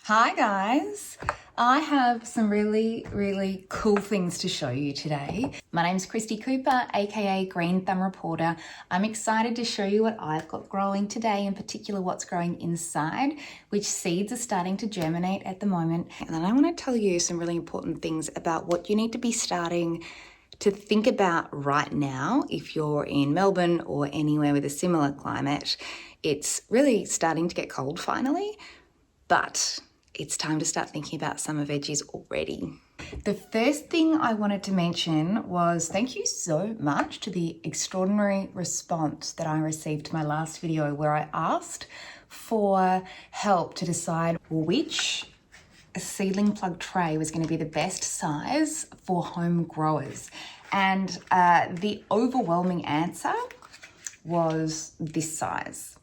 Hi guys, I have some really cool things to show you today. My name's Christy Cooper, aka Green Thumb Reporter. I'm excited to show you what I've got growing today, in particular what's growing inside, which seeds are starting to germinate at the moment. And then I want to tell you some really important things about what you need to be starting to think about right now if you're in Melbourne or anywhere with a similar climate. It's really starting to get cold finally, but it's time to start thinking about summer veggies already. The first thing I wanted to mention was thank you so much to the extraordinary response that I received to my last video where I asked for help to decide which seedling plug tray was going to be the best size for home growers. And the overwhelming answer was this size.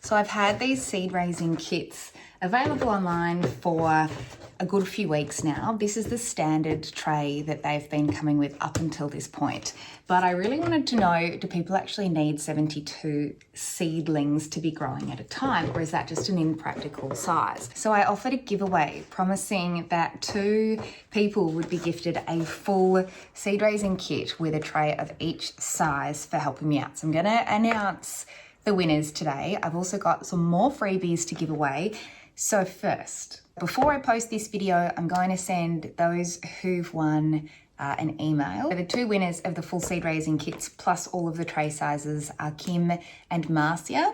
So I've had these seed raising kits available online for a good few weeks now. This is the standard tray that they've been coming with up until this point. But I really wanted to know, do people actually need 72 seedlings to be growing at a time, or is that just an impractical size? So I offered a giveaway promising that 2 people would be gifted a full seed raising kit with a tray of each size for helping me out. So I'm going to announce the winners today. I've also got some more freebies to give away. So first, before I post this video, I'm going to send those who've won an email. The 2 winners of the full seed raising kits plus all of the tray sizes are Kim and Marcia.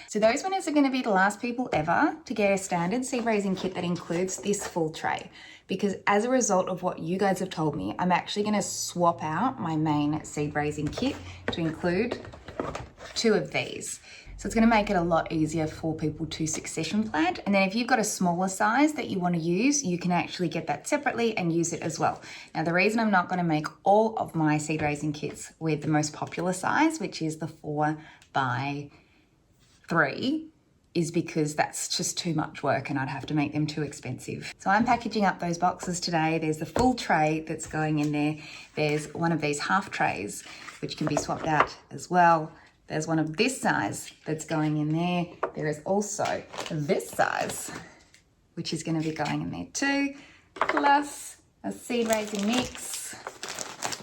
So those winners are going to be the last people ever to get a standard seed raising kit that includes this full tray. Because as a result of what you guys have told me, I'm actually going to swap out my main seed raising kit to include 2 of these. So it's going to make it a lot easier for people to succession plant. And then if you've got a smaller size that you want to use, you can actually get that separately and use it as well. Now, the reason I'm not going to make all of my seed raising kits with the most popular size, which is the 4x3, is because that's just too much work and I'd have to make them too expensive. So I'm packaging up those boxes today. There's the full tray that's going in there. There's one of these half trays, which can be swapped out as well. There's one of this size that's going in there. There is also this size, which is going to be going in there too, plus a seed raising mix,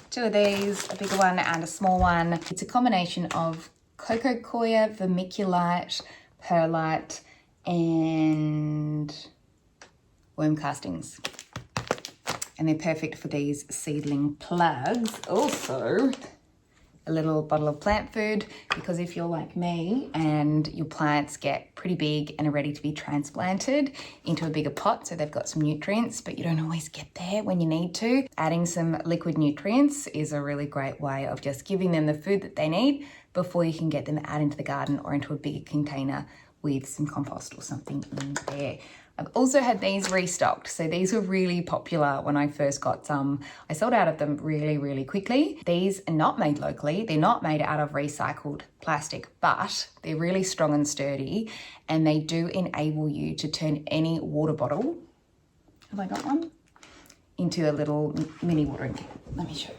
2 of these, a bigger one and a small one. It's a combination of cocoa coir, vermiculite, perlite, and worm castings. And they're perfect for these seedling plugs. Also, a little bottle of plant food, because if you're like me and your plants get pretty big and are ready to be transplanted into a bigger pot, so they've got some nutrients, but you don't always get there when you need to, adding some liquid nutrients is a really great way of just giving them the food that they need before you can get them out into the garden or into a bigger container with some compost or something in there. I've also had these restocked. So these were really popular when I first got some. I sold out of them really quickly. These are not made locally. They're not made out of recycled plastic, but they're really strong and sturdy, and they do enable you to turn any water bottle, have I got one, into a little mini watering can. Let me show you.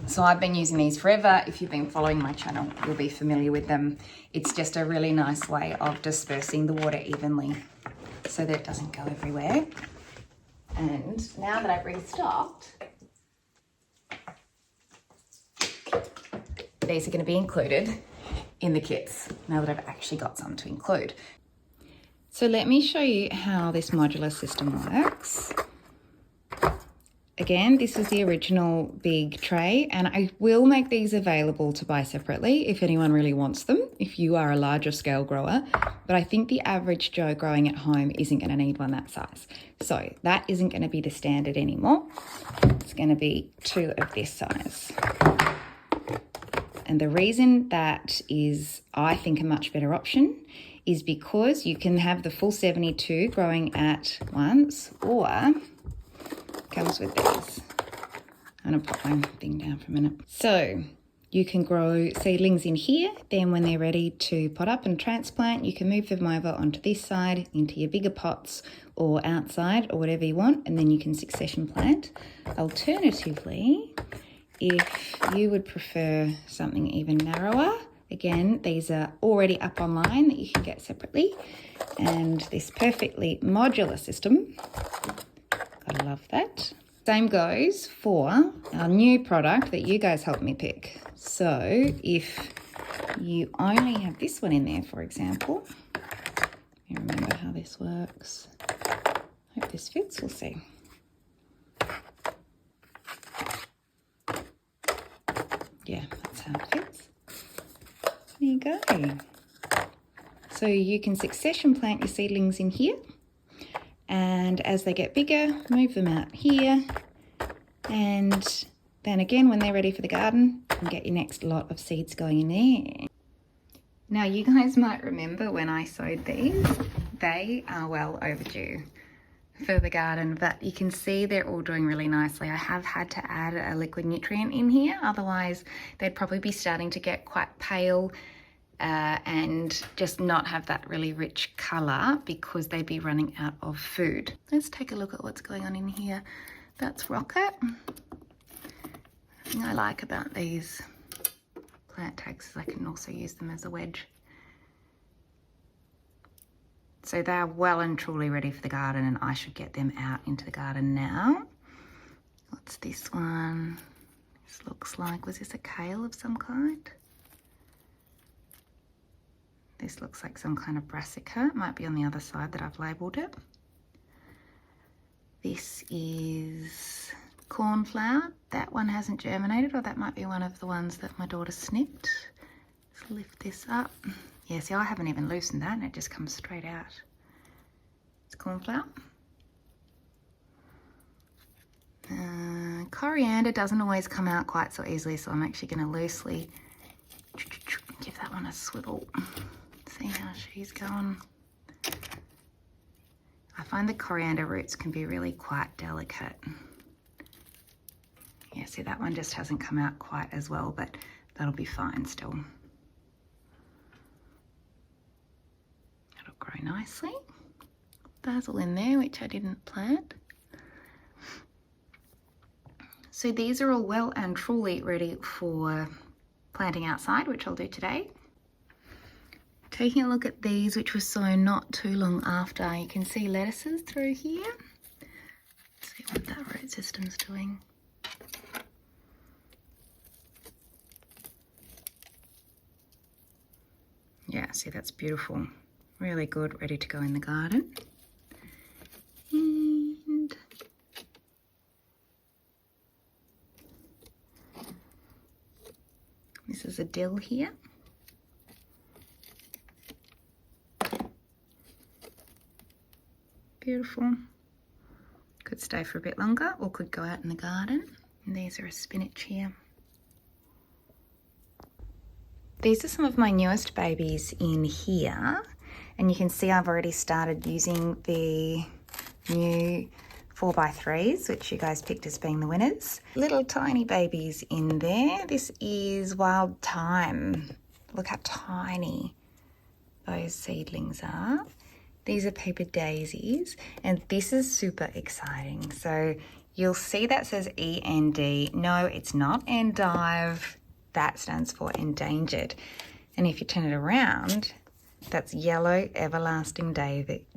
So I've been using these forever. If you've been following my channel, you'll be familiar with them. It's just a really nice way of dispersing the water evenly so that it doesn't go everywhere. And now that I've restocked, these are going to be included in the kits, now that I've actually got some to include. So let me show you how this modular system works. Again, this is the original big tray, and I will make these available to buy separately if anyone really wants them, if you are a larger scale grower. But I think the average Joe growing at home isn't going to need one that size. So that isn't going to be the standard anymore. It's going to be 2 of this size. And the reason that is, I think, a much better option is because you can have the full 72 growing at once, or comes with these. I'm going to pop my thing down for a minute. So you can grow seedlings in here. Then when they're ready to pot up and transplant, you can move them over onto this side into your bigger pots or outside or whatever you want, and then you can succession plant. Alternatively, if you would prefer something even narrower, Again, these are already up online that you can get separately. And this perfectly modular system. I love that. Same goes for our new product that you guys helped me pick. So if you only have this one in there, for example, let me remember how this works. Hope this fits, we'll see. Yeah, that's how it fits. There you go. So you can succession plant your seedlings in here, and as they get bigger, move them out here, and then again when they're ready for the garden, you can get your next lot of seeds going in there. Now you guys might remember when I sowed these, they are well overdue for the garden, but you can see they're all doing really nicely. I have had to add a liquid nutrient in here, otherwise they'd probably be starting to get quite pale and just not have that really rich colour because they'd be running out of food. Let's take a look at what's going on in here. That's rocket. The thing I like about these plant tags is I can also use them as a wedge. So they're well and truly ready for the garden, and I should get them out into the garden now. What's this one? This looks like, was this a kale of some kind? This looks like some kind of brassica. It might be on the other side that I've labelled it. This is cornflower. That one hasn't germinated, or that might be one of the ones that my daughter snipped. Let's lift this up. Yeah, see, I haven't even loosened that and it just comes straight out. It's cornflower. Coriander doesn't always come out quite so easily, so I'm actually going to loosely give that one a swivel. See how she's going. I find the coriander roots can be really quite delicate. Yeah, see, that one just hasn't come out quite as well, but that'll be fine still. That'll grow nicely. Basil in there, which I didn't plant. So these are all well and truly ready for planting outside, which I'll do today. Taking a look at these, which were sown not too long after, you can see lettuces through here. Let's see what that root system's doing. Yeah, see, that's beautiful. Really good, ready to go in the garden. And this is a dill here. Beautiful. Could stay for a bit longer or could go out in the garden. And these are a spinach here. These are some of my newest babies in here. And you can see I've already started using the new 4x3s, which you guys picked as being the winners. Little tiny babies in there. This is wild thyme. Look how tiny those seedlings are. These are paper daisies, and this is super exciting. So you'll see that says END. No, it's not endive. That stands for endangered. And if you turn it around, that's yellow everlasting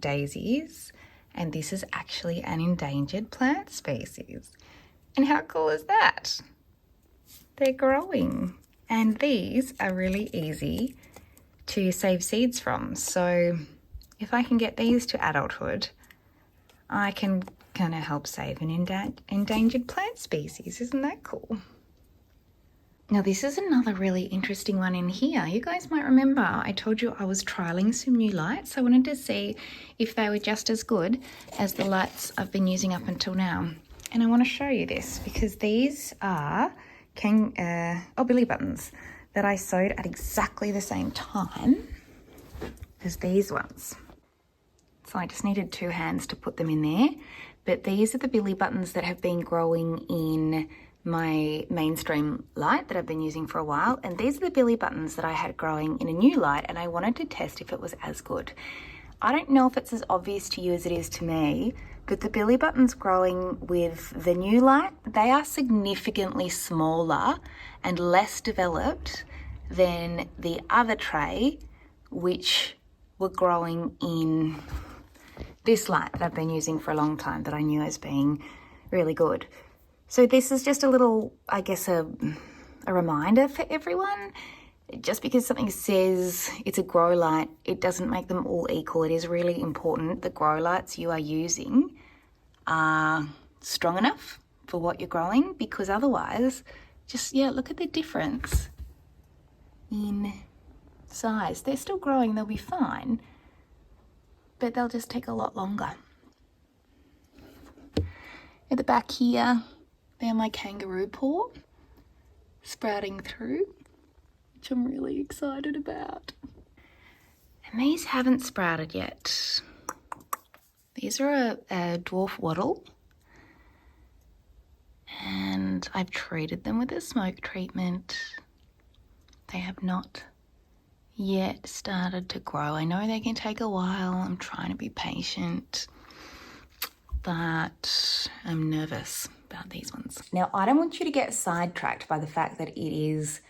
daisies. And this is actually an endangered plant species. And how cool is that? They're growing. And these are really easy to save seeds from. So if I can get these to adulthood, I can kind of help save an endangered plant species. Isn't that cool? Now this is another really interesting one in here. You guys might remember I told you I was trialing some new lights. I wanted to see if they were just as good as the lights I've been using up until now. And I want to show you this because these are billy buttons that I sowed at exactly the same time as these ones. So I just needed 2 hands to put them in there. But these are the billy buttons that have been growing in my mainstream light that I've been using for a while. And these are the billy buttons that I had growing in a new light, and I wanted to test if it was as good. I don't know if it's as obvious to you as it is to me, but the billy buttons growing with the new light, they are significantly smaller and less developed than the other tray, which were growing in this light that I've been using for a long time that I knew as being really good. So this is just a little, I guess, a reminder for everyone. Just because something says it's a grow light, it doesn't make them all equal. It is really important the grow lights you are using are strong enough for what you're growing, because otherwise, just, look at the difference in size. They're still growing, they'll be fine, but they'll just take a lot longer. At the back here, they're my kangaroo paw sprouting through, which I'm really excited about. And these haven't sprouted yet. These are a dwarf wattle, and I've treated them with a smoke treatment. They have not yet started to grow. I know they can take a while. I'm trying to be patient, but I'm nervous about these ones. Now, I don't want you to get sidetracked by the fact that it is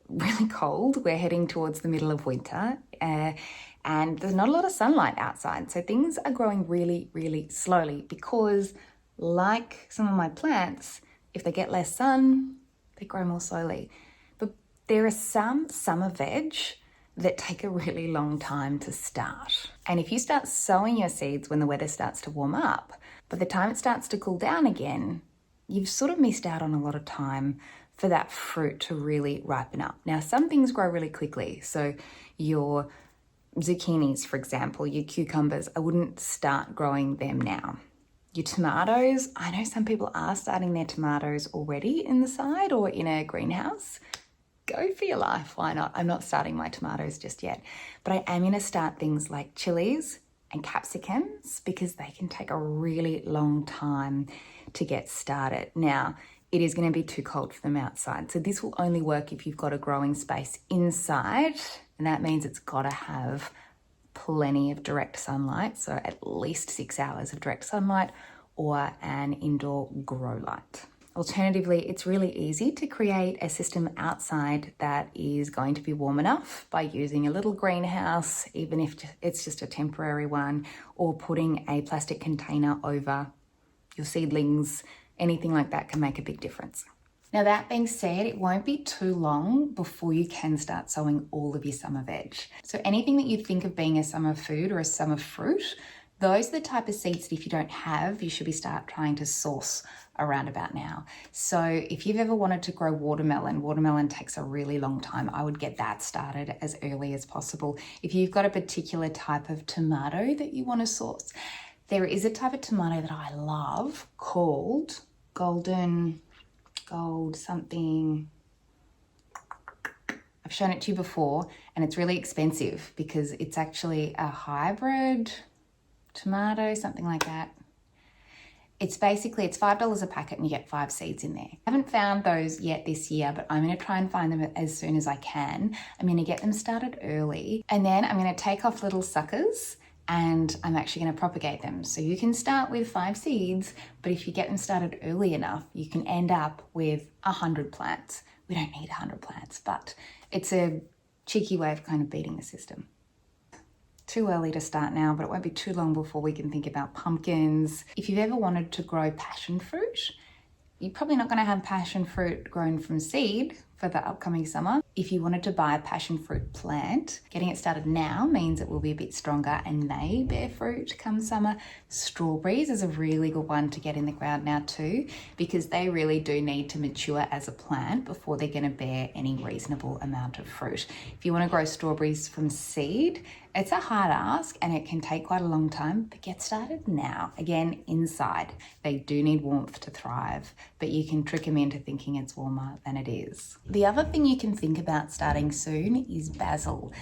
really cold. We're heading towards the middle of winter, and there's not a lot of sunlight outside. So things are growing really, really slowly because, like some of my plants, if they get less sun, they grow more slowly. But there are some summer veg that take a really long time to start. And if you start sowing your seeds when the weather starts to warm up, by the time it starts to cool down again, you've sort of missed out on a lot of time for that fruit to really ripen up. Now, some things grow really quickly. So your zucchinis, for example, your cucumbers, I wouldn't start growing them now. Your tomatoes, I know some people are starting their tomatoes already in the side or in a greenhouse. Go for your life, why not? I'm not starting my tomatoes just yet, but I am going to start things like chilies and capsicums because they can take a really long time to get started. Now, it is going to be too cold for them outside. So this will only work if you've got a growing space inside, and that means it's got to have plenty of direct sunlight, so at least 6 hours of direct sunlight or an indoor grow light. Alternatively, it's really easy to create a system outside that is going to be warm enough by using a little greenhouse, even if it's just a temporary one, or putting a plastic container over your seedlings. Anything like that can make a big difference. Now, that being said, it won't be too long before you can start sowing all of your summer veg. So anything that you think of being a summer food or a summer fruit, those are the type of seeds that if you don't have, you should be start trying to source around about now. So if you've ever wanted to grow watermelon takes a really long time. I would get that started as early as possible. If you've got a particular type of tomato that you want to source, there is a type of tomato that I love called golden gold something. I've shown it to you before, and it's really expensive because it's actually a hybrid tomato, something like that. It's $5 a packet and you get 5 seeds in there. I haven't found those yet this year, but I'm going to try and find them as soon as I can. I'm going to get them started early, and then I'm going to take off little suckers and I'm actually going to propagate them. So you can start with 5 seeds, but if you get them started early enough, you can end up with 100 plants. We don't need 100 plants, but it's a cheeky way of kind of beating the system. Too early to start now, but it won't be too long before we can think about pumpkins. If you've ever wanted to grow passion fruit, you're probably not going to have passion fruit grown from seed for the upcoming summer. If you wanted to buy a passion fruit plant, getting it started now means it will be a bit stronger and may bear fruit come summer. Strawberries is a really good one to get in the ground now too, because they really do need to mature as a plant before they're going to bear any reasonable amount of fruit. If you want to grow strawberries from seed, it's a hard ask and it can take quite a long time, but get started now. Again, inside. They do need warmth to thrive, but you can trick them into thinking it's warmer than it is. The other thing you can think about starting soon is basil.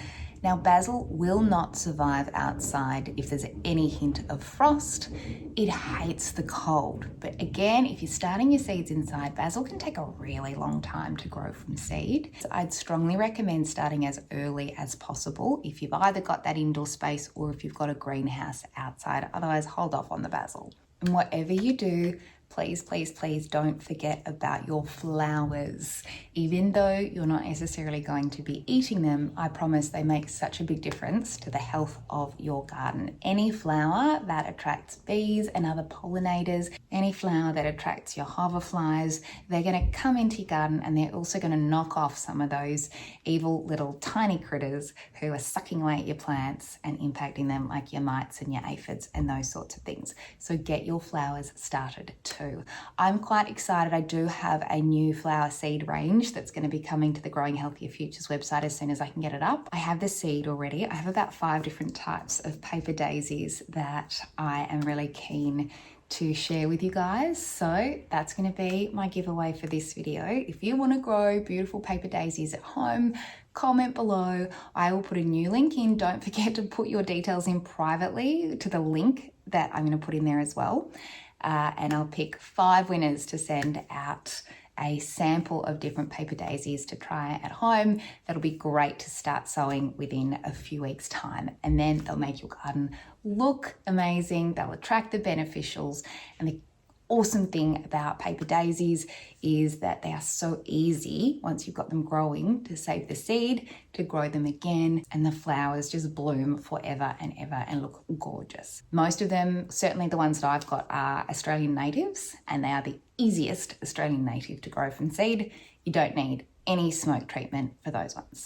Now, basil will not survive outside if there's any hint of frost. It hates the cold. But again, if you're starting your seeds inside, basil can take a really long time to grow from seed. So I'd strongly recommend starting as early as possible if you've either got that indoor space or if you've got a greenhouse outside. Otherwise, hold off on the basil. And whatever you do, please, please, please don't forget about your flowers. Even though you're not necessarily going to be eating them, I promise they make such a big difference to the health of your garden. Any flower that attracts bees and other pollinators, any flower that attracts your hoverflies, they're going to come into your garden and they're also going to knock off some of those evil little tiny critters who are sucking away at your plants and impacting them, like your mites and your aphids and those sorts of things. So get your flowers started too. I'm quite excited. I do have a new flower seed range that's going to be coming to the Growing Healthier Futures website as soon as I can get it up. I have the seed already. I have about 5 different types of paper daisies that I am really keen to share with you guys. So that's going to be my giveaway for this video. If you want to grow beautiful paper daisies at home, comment below. I will put a new link in. Don't forget to put your details in privately to the link that I'm going to put in there as well. And I'll pick 5 winners to send out a sample of different paper daisies to try at home. That'll be great to start sowing within a few weeks' time. And then they'll make your garden look amazing. They'll attract the beneficials. And the awesome thing about paper daisies is that they are so easy once you've got them growing to save the seed, to grow them again, and the flowers just bloom forever and ever and look gorgeous. Most of them, certainly the ones that I've got, are Australian natives, and they are the easiest Australian native to grow from seed. You don't need any smoke treatment for those ones.